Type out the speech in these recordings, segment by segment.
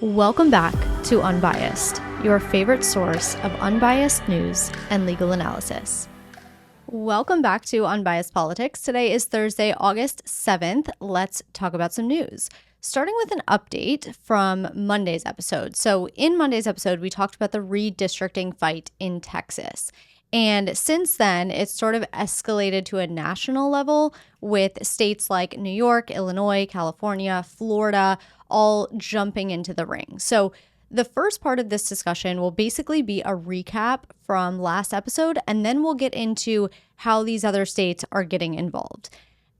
Welcome back to Unbiased, your favorite source of unbiased news and legal analysis. Welcome back to Unbiased Politics. Today is Thursday, August 7th. Let's talk about some news. Starting with an update from Monday's episode. So in Monday's episode, we talked about the redistricting fight in Texas. And since then, it's sort of escalated to a national level with states like New York, Illinois, California, Florida, all jumping into the ring. So the first part of this discussion will basically be a recap from last episode, and then we'll get into how these other states are getting involved.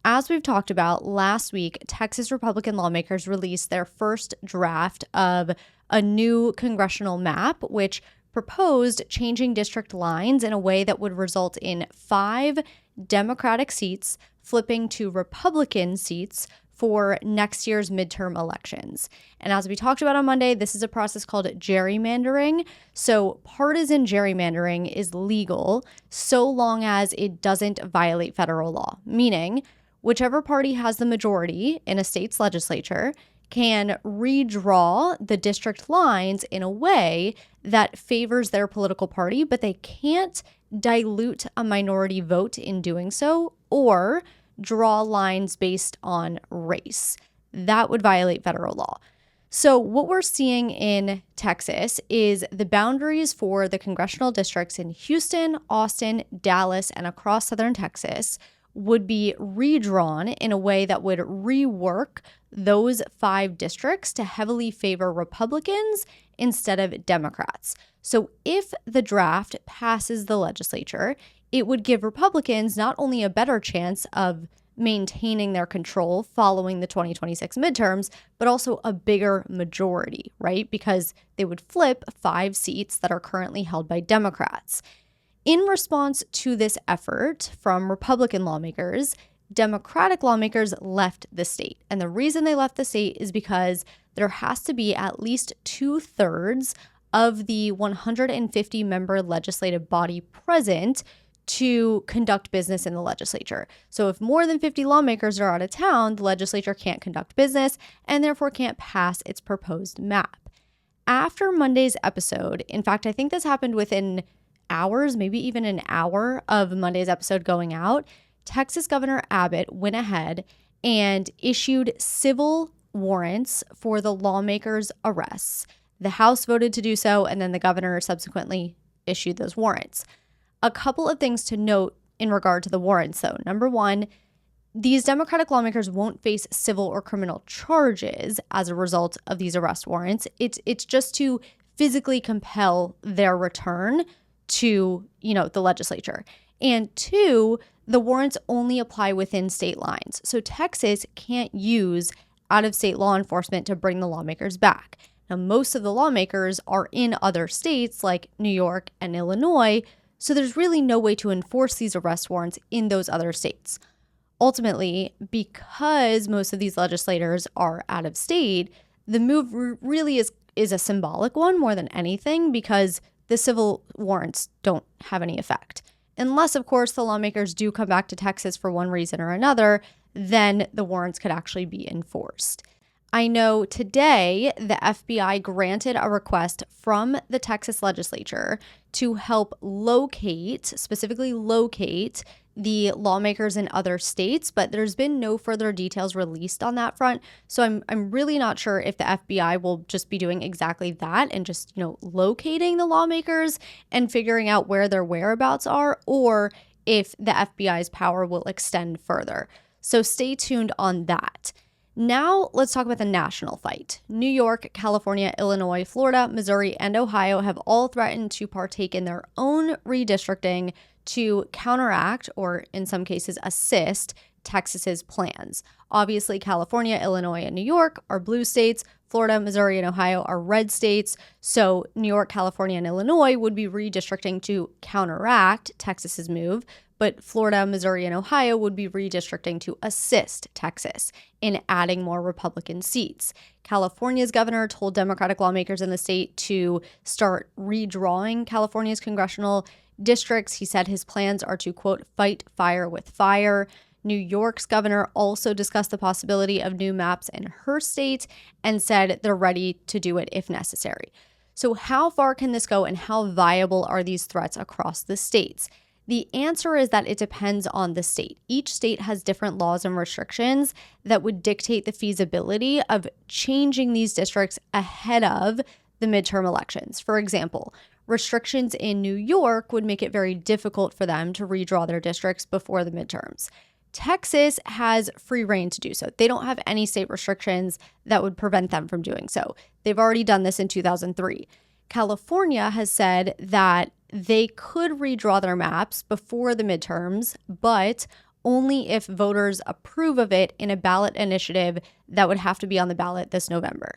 As we've talked about, last week, Texas Republican lawmakers released their first draft of a new congressional map, which proposed changing district lines in a way that would result in 5 Democratic seats flipping to Republican seats for next year's midterm elections. And as we talked about on Monday, this is a process called gerrymandering. So partisan gerrymandering is legal so long as it doesn't violate federal law, meaning whichever party has the majority in a state's legislature can redraw the district lines in a way that favors their political party, but they can't dilute a minority vote in doing so or draw lines based on race. That would violate federal law. So what we're seeing in Texas is the boundaries for the congressional districts in Houston, Austin, Dallas, and across southern Texas would be redrawn in a way that would rework those 5 districts to heavily favor Republicans instead of Democrats. So if the draft passes the legislature, it would give Republicans not only a better chance of maintaining their control following the 2026 midterms, but also a bigger majority, right? Because they would flip 5 seats that are currently held by Democrats. In response to this effort from Republican lawmakers, Democratic lawmakers left the state. And the reason they left the state is because there has to be at least 2/3 of the 150-member legislative body present to conduct business in the legislature. So if more than 50 lawmakers are out of town, the legislature can't conduct business and therefore can't pass its proposed map. After Monday's episode, in fact, I think this happened within hours, maybe even an hour of Monday's episode going out, Texas Governor Abbott went ahead and issued civil warrants for the lawmakers' arrests. The House voted to do so, and then the governor subsequently issued those warrants. A couple of things to note in regard to the warrants, though. Number one, these Democratic lawmakers won't face civil or criminal charges as a result of these arrest warrants. It's just to physically compel their return to, the legislature. And 2, the warrants only apply within state lines. So Texas can't use out-of-state law enforcement to bring the lawmakers back. Now, most of the lawmakers are in other states like New York and Illinois, so there's really no way to enforce these arrest warrants in those other states. Ultimately, because most of these legislators are out of state, the move really is a symbolic one more than anything because the civil warrants don't have any effect. Unless, of course, the lawmakers do come back to Texas for one reason or another, then the warrants could actually be enforced. I know today the FBI granted a request from the Texas legislature to help specifically locate the lawmakers in other states, but there's been no further details released on that front. So I'm really not sure if the FBI will just be doing exactly that and just, locating the lawmakers and figuring out where their whereabouts are, or if the FBI's power will extend further. So stay tuned on that. Now let's talk about the national fight. New York, California, Illinois, Florida, Missouri, and Ohio have all threatened to partake in their own redistricting to counteract, or in some cases assist, Texas's plans. Obviously, California, Illinois, and New York are blue states. Florida, Missouri, and Ohio are red states. So New York, California, and Illinois would be redistricting to counteract Texas's move, but Florida, Missouri, and Ohio would be redistricting to assist Texas in adding more Republican seats. California's governor told Democratic lawmakers in the state to start redrawing California's congressional districts. He said his plans are to, quote, fight fire with fire. New York's governor also discussed the possibility of new maps in her state and said they're ready to do it if necessary. So how far can this go and how viable are these threats across the states? The answer is that it depends on the state. Each state has different laws and restrictions that would dictate the feasibility of changing these districts ahead of the midterm elections. For example, restrictions in New York would make it very difficult for them to redraw their districts before the midterms. Texas has free reign to do so. They don't have any state restrictions that would prevent them from doing so. They've already done this in 2003. California has said that they could redraw their maps before the midterms, but only if voters approve of it in a ballot initiative that would have to be on the ballot this November.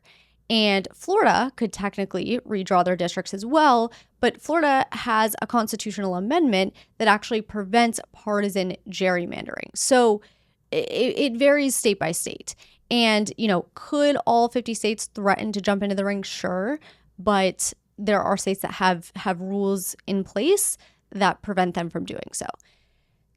And Florida could technically redraw their districts as well, but Florida has a constitutional amendment that actually prevents partisan gerrymandering. So it varies state by state. And, could all 50 states threaten to jump into the ring? Sure. But there are states that have rules in place that prevent them from doing so.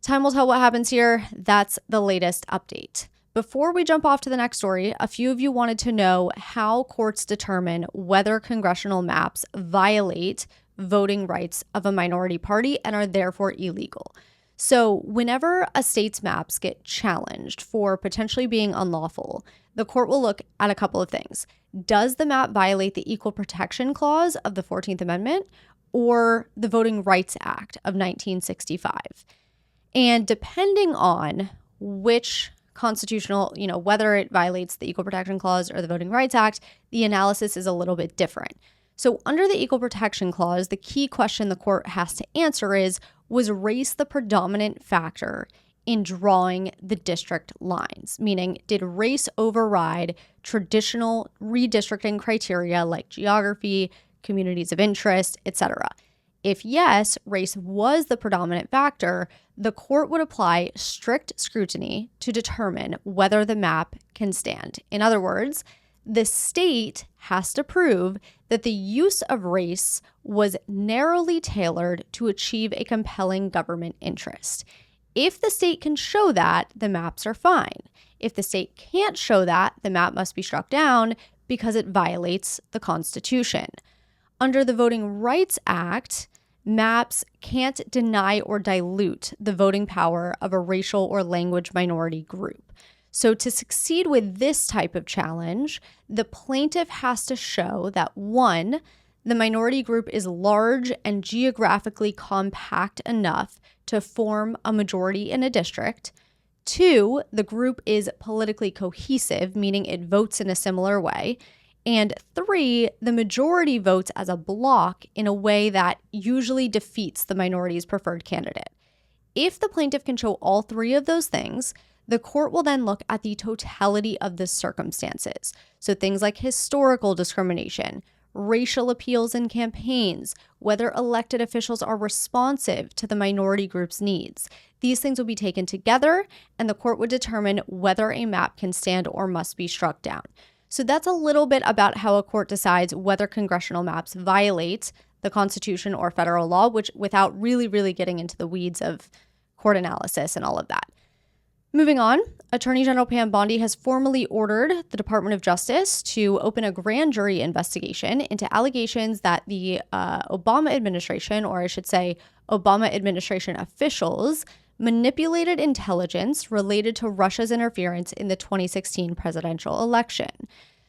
Time will tell what happens here. That's the latest update. Before we jump off to the next story, a few of you wanted to know how courts determine whether congressional maps violate voting rights of a minority party and are therefore illegal. So whenever a state's maps get challenged for potentially being unlawful, the court will look at a couple of things. Does the map violate the Equal Protection Clause of the 14th Amendment or the Voting Rights Act of 1965? And depending on which constitutional, whether it violates the Equal Protection Clause or the Voting Rights Act, the analysis is a little bit different. So under the Equal Protection Clause, the key question the court has to answer is, was race the predominant factor in drawing the district lines? Meaning, did race override traditional redistricting criteria like geography, communities of interest, etc.? If yes, race was the predominant factor, the court would apply strict scrutiny to determine whether the map can stand. In other words, the state has to prove that the use of race was narrowly tailored to achieve a compelling government interest. If the state can show that, the maps are fine. If the state can't show that, the map must be struck down because it violates the Constitution. Under the Voting Rights Act, maps can't deny or dilute the voting power of a racial or language minority group. So to succeed with this type of challenge, the plaintiff has to show that 1, the minority group is large and geographically compact enough to form a majority in a district. 2, the group is politically cohesive, meaning it votes in a similar way. And 3, the majority votes as a block in a way that usually defeats the minority's preferred candidate. If the plaintiff can show all 3 of those things, the court will then look at the totality of the circumstances. So things like historical discrimination, racial appeals in campaigns, whether elected officials are responsive to the minority group's needs. These things will be taken together, and the court would determine whether a map can stand or must be struck down. So that's a little bit about how a court decides whether congressional maps violate the Constitution or federal law, which without really getting into the weeds of court analysis and all of that. Moving on, Attorney General Pam Bondi has formally ordered the Department of Justice to open a grand jury investigation into allegations that the Obama administration, or I should say Obama administration officials, manipulated intelligence related to Russia's interference in the 2016 presidential election.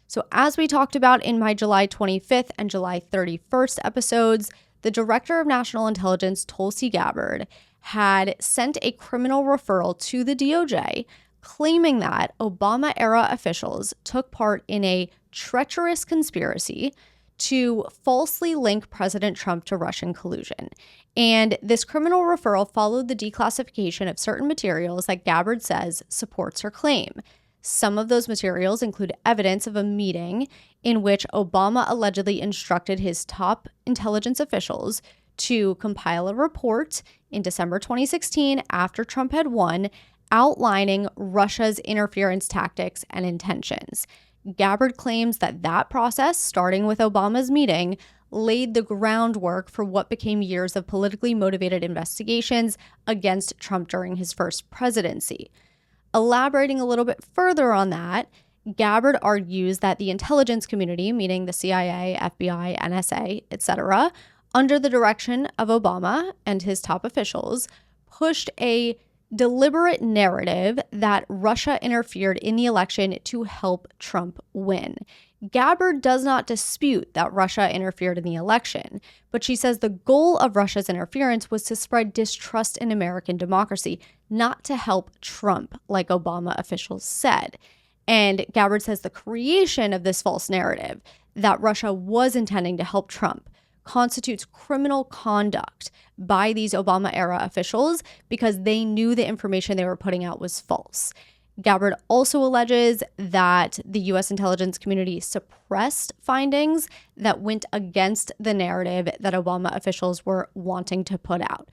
So as we talked about in my July 25th and July 31st episodes, the Director of National Intelligence, Tulsi Gabbard, had sent a criminal referral to the DOJ claiming that Obama-era officials took part in a treacherous conspiracy to falsely link President Trump to Russian collusion. And this criminal referral followed the declassification of certain materials that Gabbard says supports her claim. Some of those materials include evidence of a meeting in which Obama allegedly instructed his top intelligence officials to compile a report in December 2016 after Trump had won, outlining Russia's interference tactics and intentions. Gabbard claims that that process, starting with Obama's meeting, laid the groundwork for what became years of politically motivated investigations against Trump during his first presidency. Elaborating a little bit further on that, Gabbard argues that the intelligence community, meaning the CIA, FBI, NSA, etc., under the direction of Obama and his top officials, pushed a deliberate narrative that Russia interfered in the election to help Trump win. Gabbard does not dispute that Russia interfered in the election, but she says the goal of Russia's interference was to spread distrust in American democracy, not to help Trump, like Obama officials said. And Gabbard says the creation of this false narrative that Russia was intending to help Trump constitutes criminal conduct by these Obama-era officials because they knew the information they were putting out was false. Gabbard also alleges that the U.S. intelligence community suppressed findings that went against the narrative that Obama officials were wanting to put out.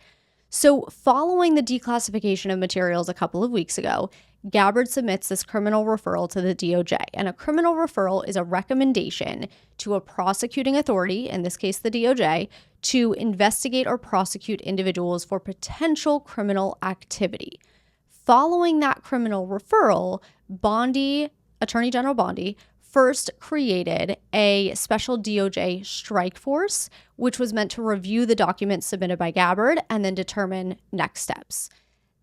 So, following the declassification of materials a couple of weeks ago, Gabbard submits this criminal referral to the DOJ. And a criminal referral is a recommendation to a prosecuting authority, in this case the DOJ, to investigate or prosecute individuals for potential criminal activity. Following that criminal referral, Bondi, Attorney General Bondi, first created a special DOJ strike force, which was meant to review the documents submitted by Gabbard and then determine next steps.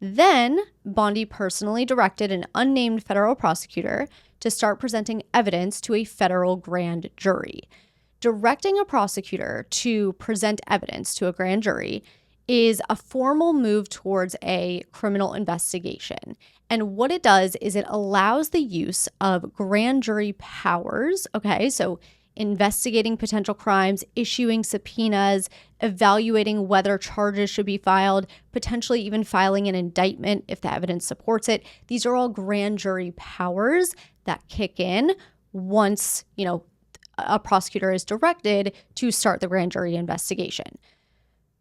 Then, Bondi personally directed an unnamed federal prosecutor to start presenting evidence to a federal grand jury. Directing a prosecutor to present evidence to a grand jury is a formal move towards a criminal investigation. And what it does is it allows the use of grand jury powers, okay? So investigating potential crimes, issuing subpoenas, evaluating whether charges should be filed, potentially even filing an indictment if the evidence supports it. These are all grand jury powers that kick in once, a prosecutor is directed to start the grand jury investigation.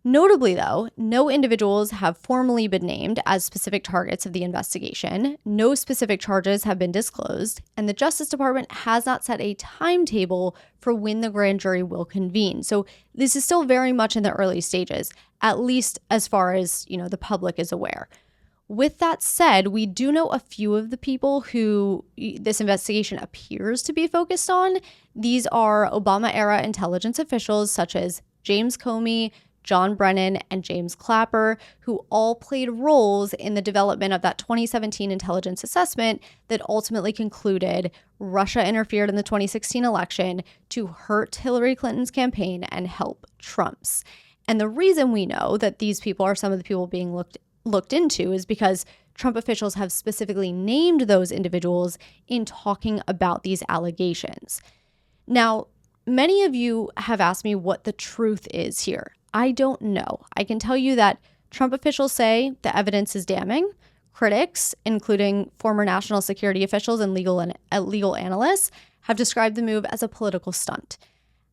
Notably, though, no individuals have formally been named as specific targets of the investigation, no specific charges have been disclosed, and the Justice Department has not set a timetable for when the grand jury will convene. So this is still very much in the early stages, at least as far as, the public is aware. With that said, we do know a few of the people who this investigation appears to be focused on. These are Obama-era intelligence officials such as James Comey, John Brennan, and James Clapper, who all played roles in the development of that 2017 intelligence assessment that ultimately concluded Russia interfered in the 2016 election to hurt Hillary Clinton's campaign and help Trump's. And the reason we know that these people are some of the people being looked into is because Trump officials have specifically named those individuals in talking about these allegations. Now, many of you have asked me what the truth is here. I don't know. I can tell you that Trump officials say the evidence is damning. Critics, including former national security officials and legal analysts, have described the move as a political stunt.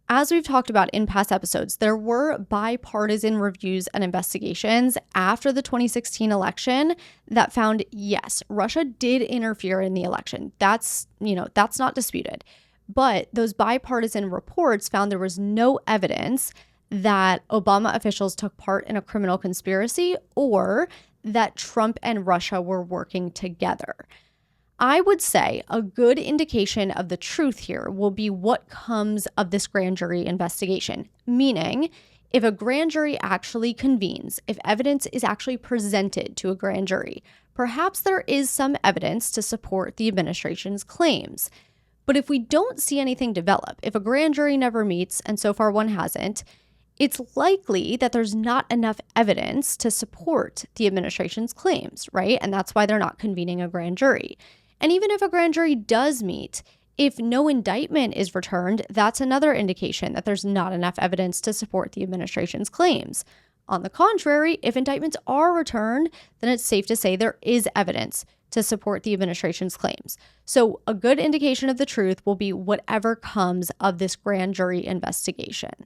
As we've talked about in past episodes, there were bipartisan reviews and investigations after the 2016 election that found, yes, Russia did interfere in the election. That's not disputed. But those bipartisan reports found there was no evidence that Obama officials took part in a criminal conspiracy or that Trump and Russia were working together. I would say a good indication of the truth here will be what comes of this grand jury investigation, meaning if a grand jury actually convenes, if evidence is actually presented to a grand jury, perhaps there is some evidence to support the administration's claims. But if we don't see anything develop, if a grand jury never meets, and so far one hasn't, it's likely that there's not enough evidence to support the administration's claims, right? And that's why they're not convening a grand jury. And even if a grand jury does meet, if no indictment is returned, that's another indication that there's not enough evidence to support the administration's claims. On the contrary, if indictments are returned, then it's safe to say there is evidence to support the administration's claims. So a good indication of the truth will be whatever comes of this grand jury investigation.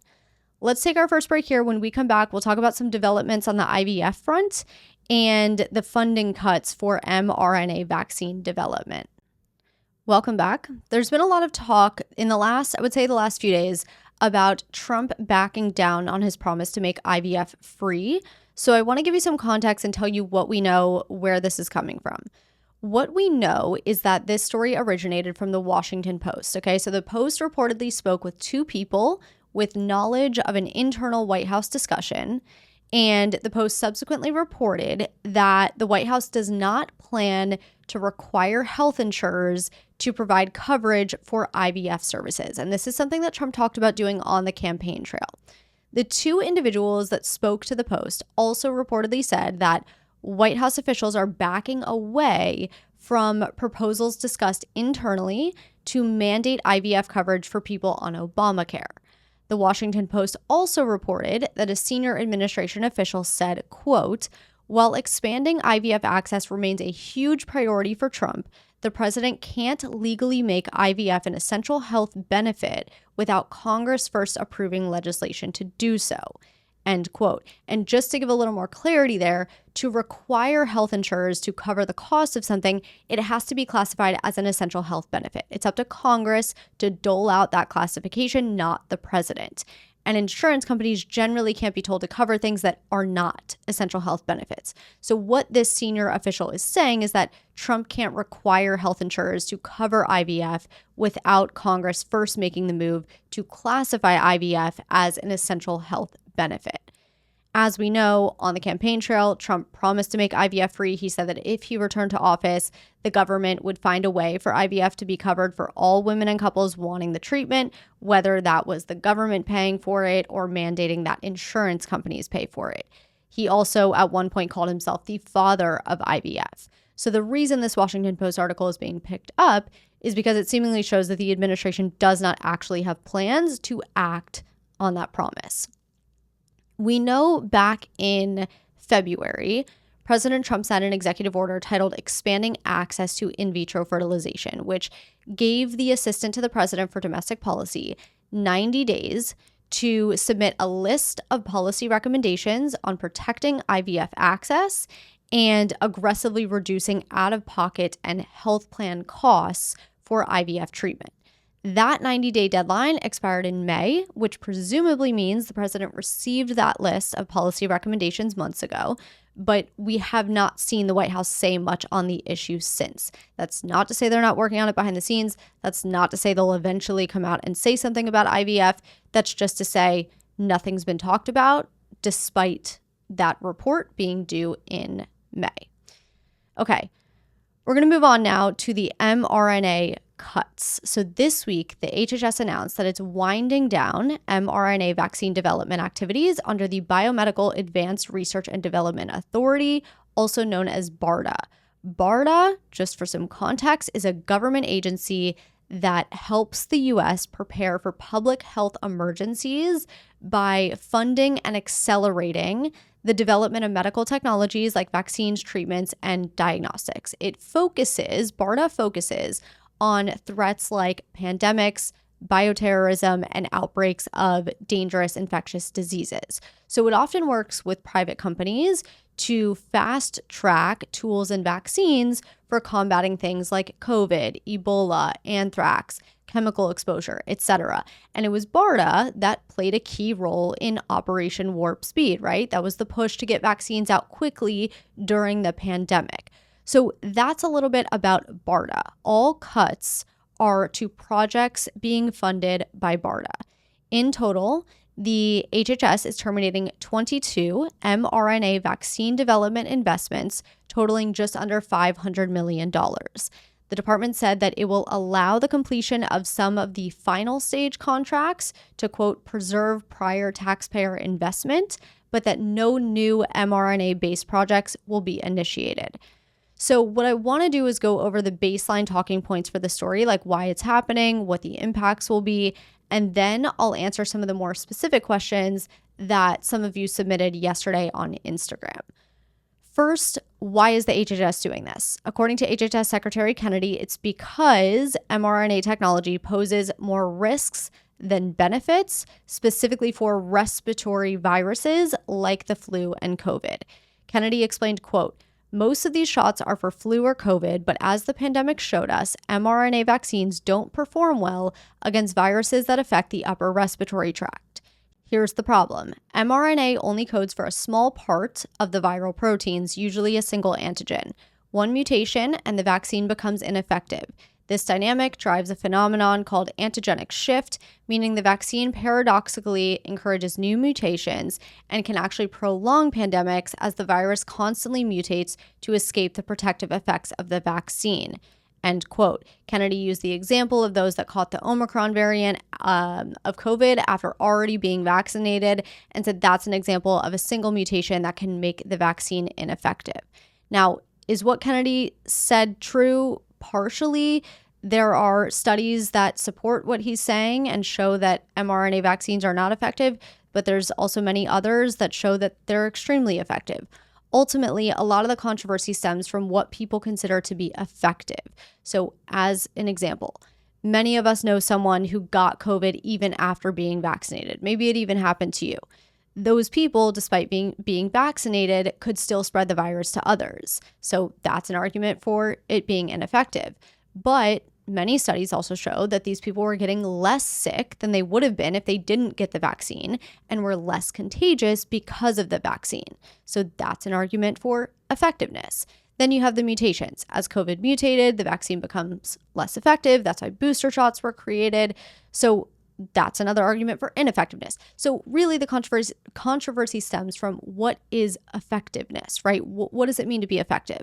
Let's take our first break here. When we come back, we'll talk about some developments on the IVF front and the funding cuts for mRNA vaccine development. Welcome back. There's been a lot of talk in the last few days about Trump backing down on his promise to make IVF free. So I want to give you some context and tell you what we know, where this is coming from. What we know is that this story originated from the Washington Post. Okay, so the Post reportedly spoke with two people with knowledge of an internal White House discussion. And the Post subsequently reported that the White House does not plan to require health insurers to provide coverage for IVF services. And this is something that Trump talked about doing on the campaign trail. The two individuals that spoke to the Post also reportedly said that White House officials are backing away from proposals discussed internally to mandate IVF coverage for people on Obamacare. The Washington Post also reported that a senior administration official said, quote, "While expanding IVF access remains a huge priority for Trump, the president can't legally make IVF an essential health benefit without Congress first approving legislation to do so." End quote. And just to give a little more clarity there, to require health insurers to cover the cost of something, it has to be classified as an essential health benefit. It's up to Congress to dole out that classification, not the president. And insurance companies generally can't be told to cover things that are not essential health benefits. So what this senior official is saying is that Trump can't require health insurers to cover IVF without Congress first making the move to classify IVF as an essential health benefit. As we know, on the campaign trail, Trump promised to make IVF free. He said that if he returned to office, the government would find a way for IVF to be covered for all women and couples wanting the treatment, whether that was the government paying for it or mandating that insurance companies pay for it. He also at one point called himself the father of IVF. So the reason this Washington Post article is being picked up is because it seemingly shows that the administration does not actually have plans to act on that promise. We know back in February, President Trump signed an executive order titled Expanding Access to In Vitro Fertilization, which gave the Assistant to the President for Domestic Policy 90 days to submit a list of policy recommendations on protecting IVF access and aggressively reducing out-of-pocket and health plan costs for IVF treatment. That 90-day deadline expired in May, which presumably means the president received that list of policy recommendations months ago, but we have not seen the White House say much on the issue since. That's not to say they're not working on it behind the scenes. That's not to say they'll eventually come out and say something about IVF. That's just to say nothing's been talked about, despite that report being due in May. Okay, we're going to move on now to the mRNA cuts. So this week, the HHS announced that it's winding down mRNA vaccine development activities under the Biomedical Advanced Research and Development Authority, also known as BARDA. BARDA, just for some context, is a government agency that helps the U.S. prepare for public health emergencies by funding and accelerating the development of medical technologies like vaccines, treatments, and diagnostics. BARDA focuses on threats like pandemics, bioterrorism, and outbreaks of dangerous infectious diseases. So it often works with private companies to fast track tools and vaccines for combating things like COVID, Ebola, anthrax, chemical exposure, etc. And it was BARDA that played a key role in Operation Warp Speed, right? That was the push to get vaccines out quickly during the pandemic. So that's a little bit about BARDA. All cuts are to projects being funded by BARDA. In total, the HHS is terminating 22 mRNA vaccine development investments totaling just under $500 million. The department said that it will allow the completion of some of the final stage contracts to, quote, preserve prior taxpayer investment, but that no new mRNA-based projects will be initiated. So what I want to do is go over the baseline talking points for the story, like why it's happening, what the impacts will be, and then I'll answer some of the more specific questions that some of you submitted yesterday on Instagram. First, why is the HHS doing this? According to HHS Secretary Kennedy, it's because mRNA technology poses more risks than benefits, specifically for respiratory viruses like the flu and COVID. Kennedy explained, quote, "Most of these shots are for flu or COVID, but as the pandemic showed us, mRNA vaccines don't perform well against viruses that affect the upper respiratory tract. Here's the problem. mRNA only codes for a small part of the viral proteins, usually a single antigen. One mutation and the vaccine becomes ineffective. This dynamic drives a phenomenon called antigenic shift, meaning the vaccine paradoxically encourages new mutations and can actually prolong pandemics as the virus constantly mutates to escape the protective effects of the vaccine. End quote. Kennedy used the example of those that caught the Omicron variant of COVID after already being vaccinated and said that's an example of a single mutation that can make the vaccine ineffective. Now, is what Kennedy said true? Partially. There are studies that support what he's saying and show that mRNA vaccines are not effective, but there's also many others that show that they're extremely effective. Ultimately, a lot of the controversy stems from what people consider to be effective. So, as an example, many of us know someone who got COVID even after being vaccinated. Maybe it even happened to you. Those people, despite being vaccinated, could still spread the virus to others. So that's an argument for it being ineffective. But many studies also show that these people were getting less sick than they would have been if they didn't get the vaccine and were less contagious because of the vaccine. So that's an argument for effectiveness. Then you have the mutations. As COVID mutated, the vaccine becomes less effective. That's why booster shots were created. So that's another argument for ineffectiveness. So really the controversy stems from what is effectiveness, right? What does it mean to be effective?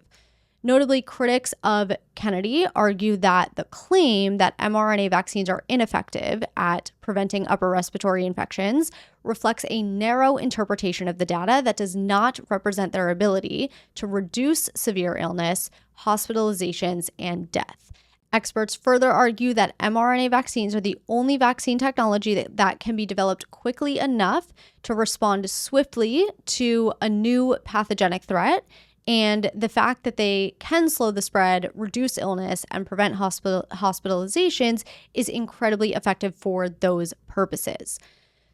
Notably, critics of Kennedy argue that the claim that mRNA vaccines are ineffective at preventing upper respiratory infections reflects a narrow interpretation of the data that does not represent their ability to reduce severe illness, hospitalizations, and death. Experts further argue that mRNA vaccines are the only vaccine technology that can be developed quickly enough to respond swiftly to a new pathogenic threat, and the fact that they can slow the spread, reduce illness, and prevent hospitalizations is incredibly effective for those purposes.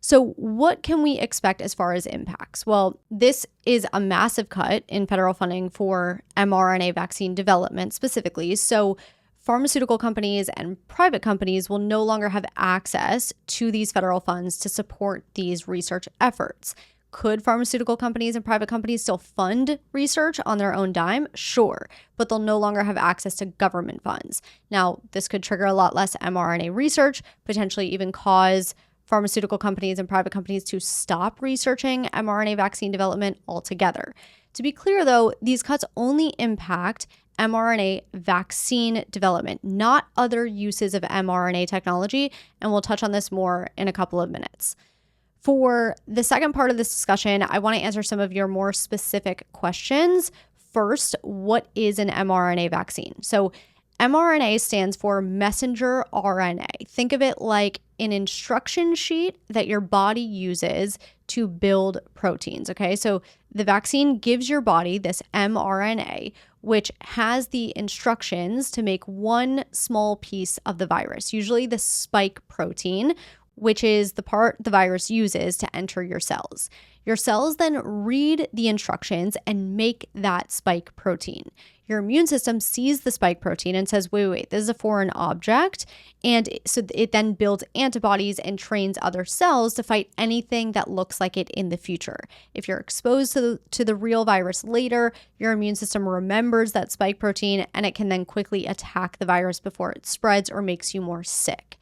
So what can we expect as far as impacts? Well, this is a massive cut in federal funding for mRNA vaccine development specifically. So pharmaceutical companies and private companies will no longer have access to these federal funds to support these research efforts. Could pharmaceutical companies and private companies still fund research on their own dime? Sure, but they'll no longer have access to government funds. Now, this could trigger a lot less mRNA research, potentially even cause pharmaceutical companies and private companies to stop researching mRNA vaccine development altogether. To be clear, though, these cuts only impact mRNA vaccine development, not other uses of mRNA technology, and we'll touch on this more in a couple of minutes. For the second part of this discussion, I want to answer some of your more specific questions. First, what is an mRNA vaccine? So mRNA stands for messenger RNA. Think of it like an instruction sheet that your body uses to build proteins, okay? So the vaccine gives your body this mRNA, which has the instructions to make one small piece of the virus, usually the spike protein, which is the part the virus uses to enter your cells. Your cells then read the instructions and make that spike protein. Your immune system sees the spike protein and says, wait, this is a foreign object. And so it then builds antibodies and trains other cells to fight anything that looks like it in the future. If you're exposed to the real virus later, your immune system remembers that spike protein and it can then quickly attack the virus before it spreads or makes you more sick.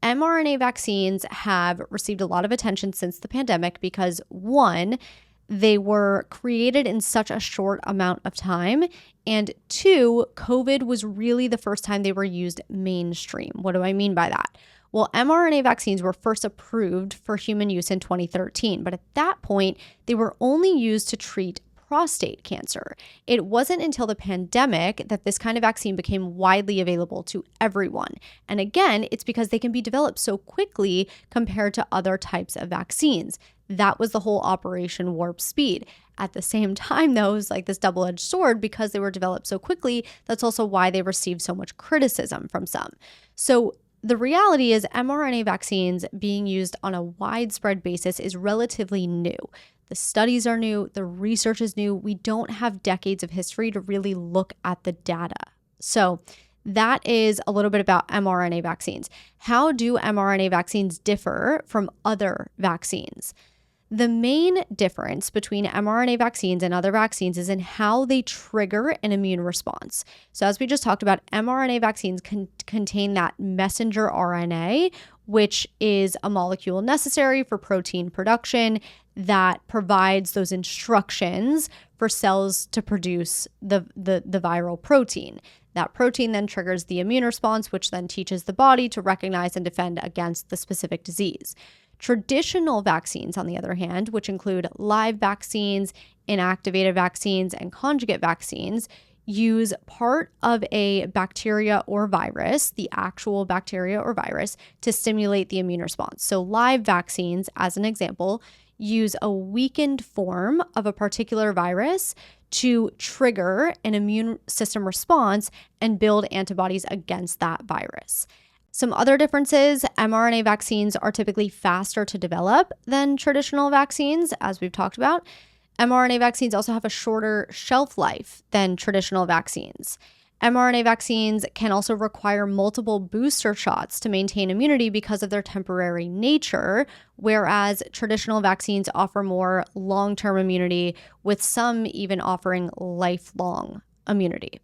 mRNA vaccines have received a lot of attention since the pandemic because, one, they were created in such a short amount of time, and two, COVID was really the first time they were used mainstream. What do I mean by that? Well, mRNA vaccines were first approved for human use in 2013, but at that point, they were only used to treat prostate cancer. It wasn't until the pandemic that this kind of vaccine became widely available to everyone. And again, it's because they can be developed so quickly compared to other types of vaccines. That was the whole Operation Warp Speed. At the same time, though, it was like this double-edged sword because they were developed so quickly. That's also why they received so much criticism from some. So the reality is mRNA vaccines being used on a widespread basis is relatively new. The studies are new, the research is new. We don't have decades of history to really look at the data. So that is a little bit about mRNA vaccines. How do mRNA vaccines differ from other vaccines? The main difference between mRNA vaccines and other vaccines is in how they trigger an immune response. So as we just talked about, mRNA vaccines contain that messenger RNA, which is a molecule necessary for protein production that provides those instructions for cells to produce the viral protein. That protein then triggers the immune response, which then teaches the body to recognize and defend against the specific disease. Traditional vaccines, on the other hand, which include live vaccines, inactivated vaccines, and conjugate vaccines, use part of a bacteria or virus, the actual bacteria or virus, to stimulate the immune response. So live vaccines, as an example, use a weakened form of a particular virus to trigger an immune system response and build antibodies against that virus. Some other differences: mRNA vaccines are typically faster to develop than traditional vaccines, as we've talked about. mRNA vaccines also have a shorter shelf life than traditional vaccines. mRNA vaccines can also require multiple booster shots to maintain immunity because of their temporary nature, whereas traditional vaccines offer more long-term immunity, with some even offering lifelong immunity.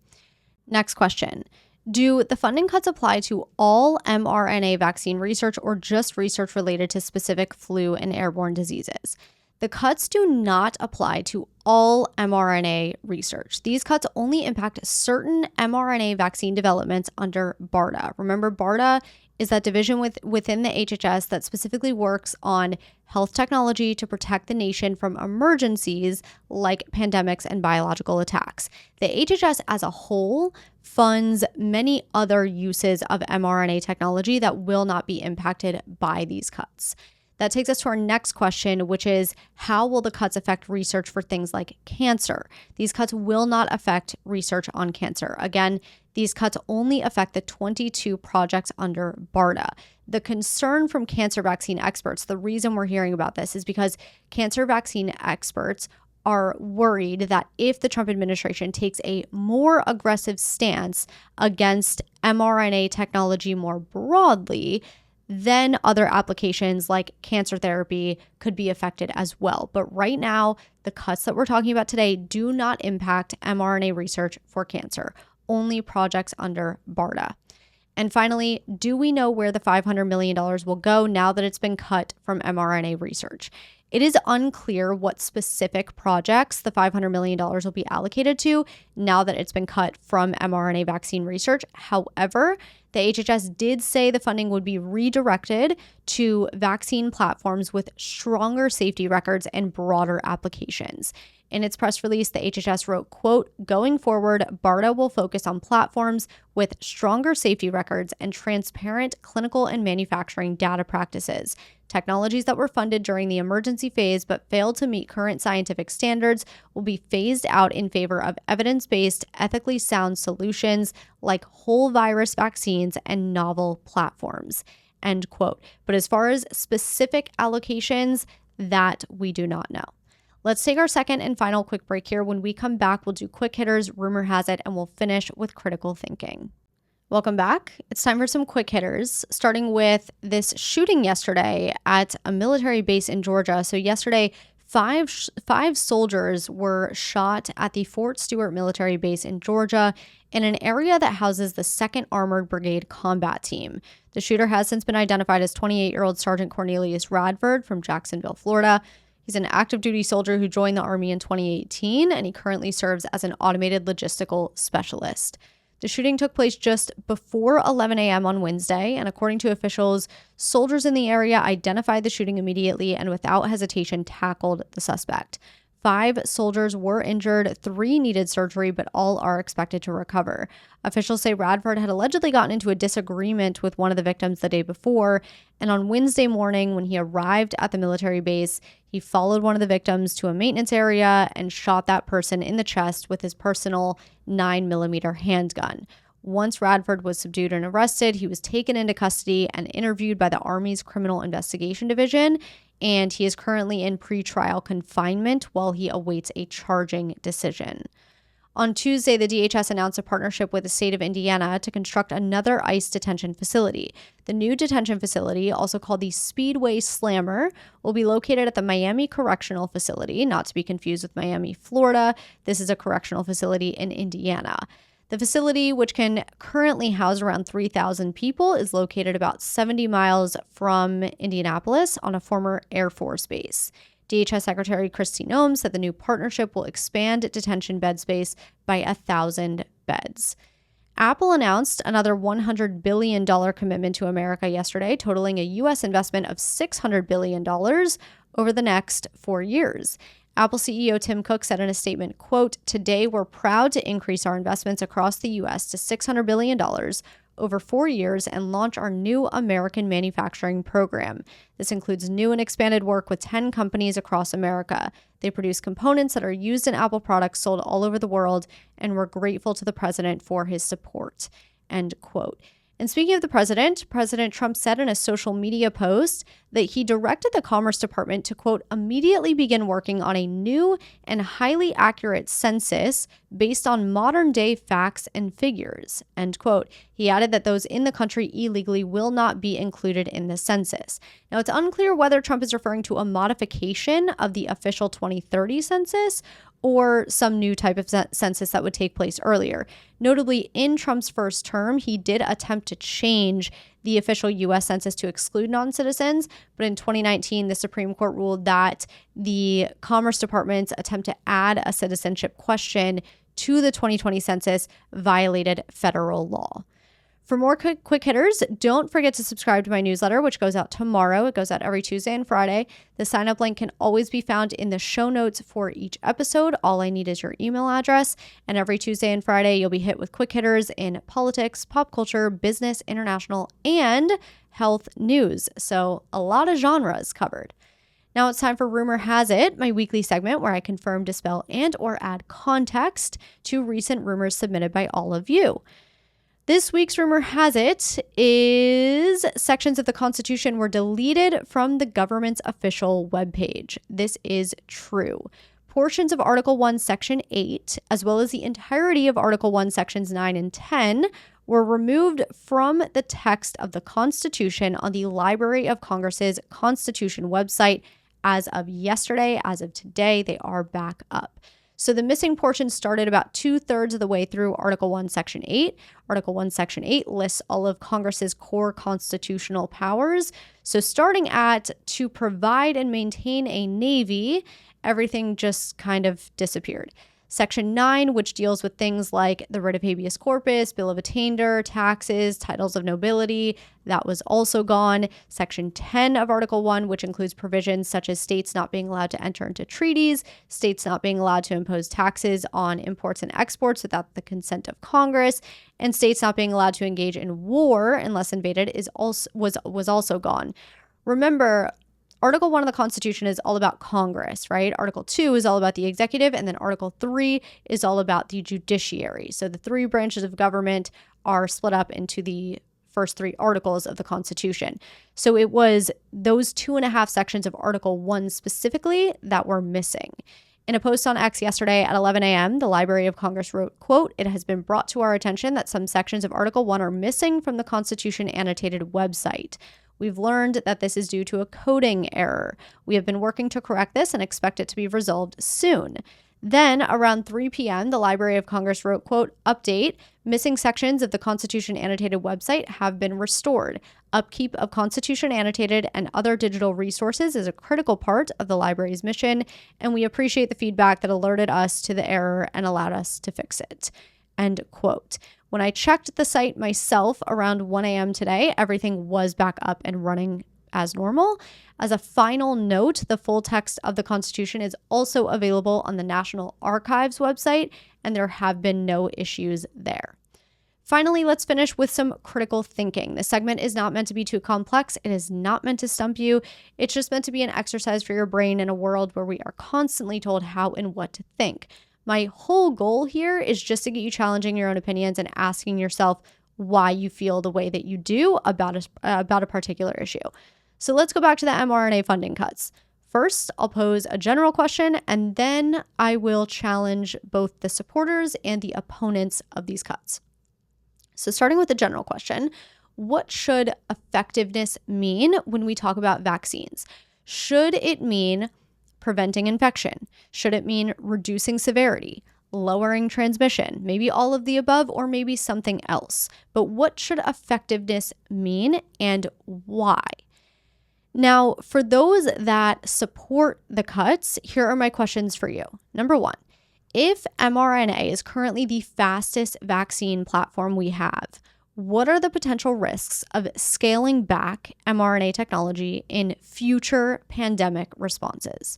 Next question. Do the funding cuts apply to all mRNA vaccine research or just research related to specific flu and airborne diseases? The cuts do not apply to all mRNA research. These cuts only impact certain mRNA vaccine developments under BARDA. Remember, BARDA is that division within the HHS that specifically works on health technology to protect the nation from emergencies like pandemics and biological attacks. The HHS as a whole funds many other uses of mRNA technology that will not be impacted by these cuts. That takes us to our next question, which is, how will the cuts affect research for things like cancer? These cuts will not affect research on cancer. Again, these cuts only affect the 22 projects under BARDA. The concern from cancer vaccine experts, the reason we're hearing about this is because cancer vaccine experts are worried that if the Trump administration takes a more aggressive stance against mRNA technology more broadly, then other applications like cancer therapy could be affected as well. But right now, the cuts that we're talking about today do not impact mRNA research for cancer, only projects under BARDA. And finally, do we know where the $500 million will go now that it's been cut from mRNA research? It is unclear what specific projects the $500 million will be allocated to now that it's been cut from mRNA vaccine research. However, the HHS did say the funding would be redirected to vaccine platforms with stronger safety records and broader applications. In its press release, the HHS wrote, quote, "Going forward, BARDA will focus on platforms with stronger safety records and transparent clinical and manufacturing data practices. Technologies that were funded during the emergency phase but failed to meet current scientific standards will be phased out in favor of evidence-based, ethically sound solutions like whole virus vaccines and novel platforms," end quote. But as far as specific allocations, that we do not know. Let's take our second and final quick break here. When we come back, we'll do quick hitters, rumor has it, and we'll finish with critical thinking. Welcome back. It's time for some quick hitters, starting with this shooting yesterday at a military base in Georgia. So yesterday, five soldiers were shot at the Fort Stewart military base in Georgia in an area that houses the 2nd Armored Brigade Combat Team. The shooter has since been identified as 28-year-old Sergeant Cornelius Radford from Jacksonville, Florida. He's an active duty soldier who joined the Army in 2018, and he currently serves as an automated logistical specialist. The shooting took place just before 11 a.m. on Wednesday, and according to officials, soldiers in the area identified the shooting immediately and without hesitation tackled the suspect. 5 soldiers were injured, 3 needed surgery, but all are expected to recover. Officials say Radford had allegedly gotten into a disagreement with one of the victims the day before, and on Wednesday morning, when he arrived at the military base, he followed one of the victims to a maintenance area and shot that person in the chest with his personal 9mm handgun. Once Radford was subdued and arrested, he was taken into custody and interviewed by the Army's Criminal Investigation Division, and he is currently in pretrial confinement while he awaits a charging decision. On Tuesday, the DHS announced a partnership with the state of Indiana to construct another ICE detention facility. The new detention facility, also called the Speedway Slammer, will be located at the Miami Correctional Facility, not to be confused with Miami, Florida. This is a correctional facility in Indiana. The facility, which can currently house around 3,000 people, is located about 70 miles from Indianapolis on a former Air Force base. DHS Secretary Kristi Noem said the new partnership will expand detention bed space by 1,000 beds. Apple announced another $100 billion commitment to America yesterday, totaling a U.S. investment of $600 billion over the next 4 years. Apple CEO Tim Cook said in a statement, quote, "Today we're proud to increase our investments across the U.S. to $600 billion over 4 years and launch our new American manufacturing program. This includes new and expanded work with 10 companies across America. They produce components that are used in Apple products sold all over the world, and we're grateful to the president for his support." End quote. And speaking of the president, President Trump said in a social media post that he directed the Commerce Department to, quote, "immediately begin working on a new and highly accurate census based on modern day facts and figures," end quote. He added that those in the country illegally will not be included in the census. Now, it's unclear whether Trump is referring to a modification of the official 2030 census or some new type of census that would take place earlier. Notably, in Trump's first term, he did attempt to change the official U.S. Census to exclude non-citizens, but in 2019, the Supreme Court ruled that the Commerce Department's attempt to add a citizenship question to the 2020 census violated federal law. For more quick hitters, don't forget to subscribe to my newsletter, which goes out tomorrow. It goes out every Tuesday and Friday. The sign-up link can always be found in the show notes for each episode. All I need is your email address. And every Tuesday and Friday, you'll be hit with quick hitters in politics, pop culture, business, international, and health news. So a lot of genres covered. Now it's time for Rumor Has It, my weekly segment where I confirm, dispel, and or add context to recent rumors submitted by all of you. This week's Rumor Has It is sections of the Constitution were deleted from the government's official webpage. This is true. Portions of Article 1, Section 8, as well as the entirety of Article 1, Sections 9 and 10, were removed from the text of the Constitution on the Library of Congress's Constitution website as of yesterday. As of today, they are back up. So the missing portion started about 2/3 of the way through Article 1, Section 8. Article 1, Section 8 lists all of Congress's core constitutional powers. So starting at "to provide and maintain a navy," everything just kind of disappeared. Section 9, which deals with things like the writ of habeas corpus, bill of attainder, taxes, titles of nobility, that was also gone. Section 10 of Article 1, which includes provisions such as states not being allowed to enter into treaties, states not being allowed to impose taxes on imports and exports without the consent of Congress, and states not being allowed to engage in war unless invaded was also gone. Remember, Article 1 of the Constitution is all about Congress, right? Article 2 is all about the executive, and then Article 3 is all about the judiciary. So the three branches of government are split up into the first three articles of the Constitution. So it was those 2.5 sections of Article 1 specifically that were missing. In a post on X yesterday at 11 a.m., the Library of Congress wrote, quote, "It has been brought to our attention that some sections of Article 1 are missing from the Constitution annotated website. We've learned that this is due to a coding error. We have been working to correct this and expect it to be resolved soon." Then, around 3 p.m., the Library of Congress wrote, quote, "Update, missing sections of the Constitution Annotated website have been restored. Upkeep of Constitution Annotated and other digital resources is a critical part of the library's mission, and we appreciate the feedback that alerted us to the error and allowed us to fix it." End quote. When I checked the site myself around 1 a.m. today, everything was back up and running as normal. As a final note, the full text of the Constitution is also available on the National Archives website, and there have been no issues there. Finally, let's finish with some critical thinking. This segment is not meant to be too complex. It is not meant to stump you. It's just meant to be an exercise for your brain in a world where we are constantly told how and what to think. My whole goal here is just to get you challenging your own opinions and asking yourself why you feel the way that you do about a particular issue. So let's go back to the mRNA funding cuts. First, I'll pose a general question, and then I will challenge both the supporters and the opponents of these cuts. So starting with the general question, what should effectiveness mean when we talk about vaccines? Should it mean preventing infection? Should it mean reducing severity, lowering transmission, maybe all of the above, or maybe something else? But what should effectiveness mean and why? Now, for those that support the cuts, here are my questions for you. Number one, if mRNA is currently the fastest vaccine platform we have, what are the potential risks of scaling back mRNA technology in future pandemic responses?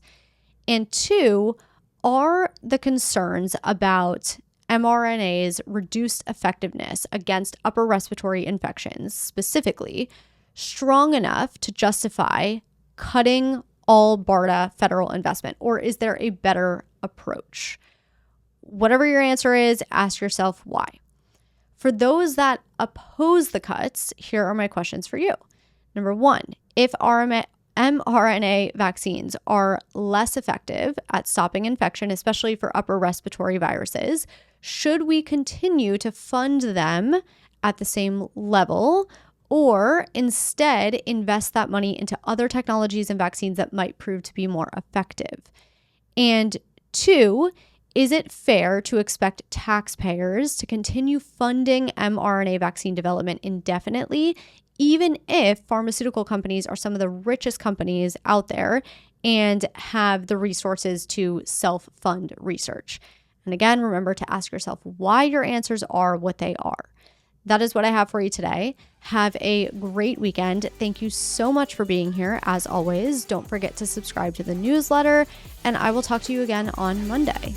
And two, are the concerns about mRNA's reduced effectiveness against upper respiratory infections specifically strong enough to justify cutting all BARDA federal investment, or is there a better approach? Whatever your answer is, ask yourself why. For those that oppose the cuts, here are my questions for you. Number one, if mRNA vaccines are less effective at stopping infection, especially for upper respiratory viruses, should we continue to fund them at the same level, or instead invest that money into other technologies and vaccines that might prove to be more effective? And two, is it fair to expect taxpayers to continue funding mRNA vaccine development indefinitely, even if pharmaceutical companies are some of the richest companies out there and have the resources to self-fund research? And again, remember to ask yourself why your answers are what they are. That is what I have for you today. Have a great weekend. Thank you so much for being here. As always, don't forget to subscribe to the newsletter, and I will talk to you again on Monday.